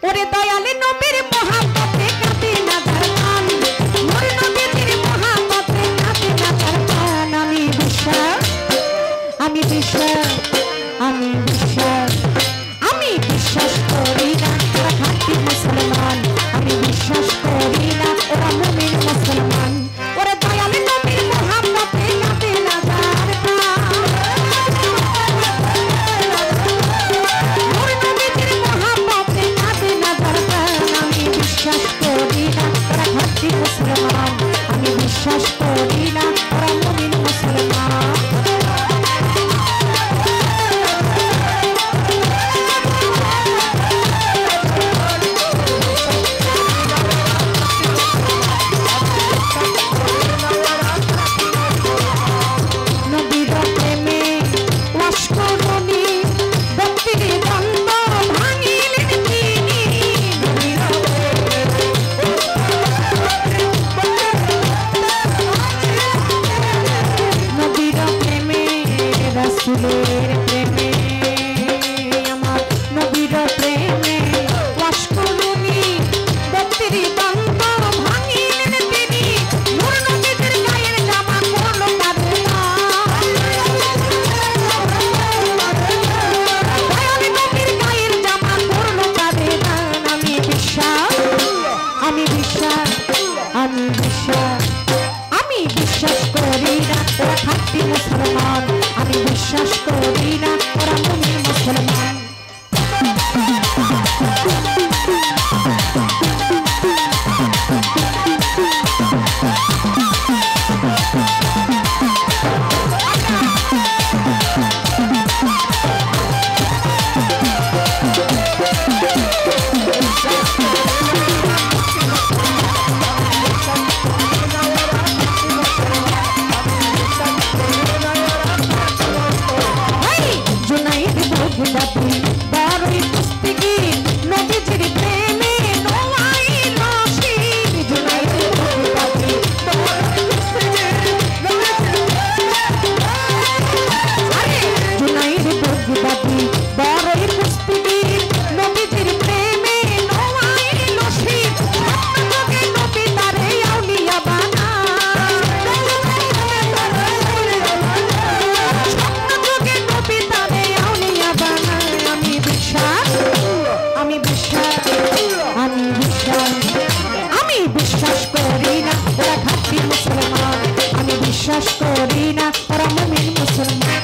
ওরে দয়ালে নবীর মহাব্বতে কাঁদে না দরকান, মোর নবীর মহাব্বতে কাঁদে না দরকান। আমি বিশ্বাস, আমি বিশ্বাস, আমি বিশ্বাস, আমি বিশ্বাস করি না ওরা খাঁটি মুসলমান, আমি বিশ্বাস করি না ওরা মুমিন মুসলমান। ওরে দয়ালে নবীর মহাব্বতে কাঁদে না দরকান, মোর নবীর মহাব্বতে কাঁদে না দরকান। আমি বিশ্বাস করি না ওরা খাঁটি মুসলমান, আমি বিশ্বাস করি না ওরা মুমিন মুসলমান। রাসূলের প্রেমে আমার নবীর প্রেমে ওয়াস করুনি, ভক্তির বন্ধ ভাঙিলেন তিনি, নূর নবীর গায়ের জামা করলো কারণা। দয়াল নবীর গায়ের জামা করলো কারণা। আমি বিশ্বাস, আমি বিশ্বাস, আমি বিশ্বাস, আমি বিশ্বাস করি না ওরা খাঁটি মুসলমান, আমি বিশ্বাস করি না ওরা মুমিন মুসলমান। বড়ই কুস্তিগি নবীজির প্রেমে নোয়াইল শির, জুনাইদ বগদাদি বড়ই কুস্তিগি জুনাইদ বগদাদি বড়ই কুস্তিগি নবীজির প্রেমে নোয়াইল শির, স্বপ্নযোগে নবী তারে আউলিয়া বানায়, স্বপ্নযোগে নবী তারে আউলিয়া বানায়। আমি বিশ্বাস, আমি বিশ্বাস, আমি বিশ্বাস, আমি বিশ্বাস করি না ওরা খাঁটি মুসলমান, আমি বিশ্বাস করি না ওরা মুমিন মুসলমান।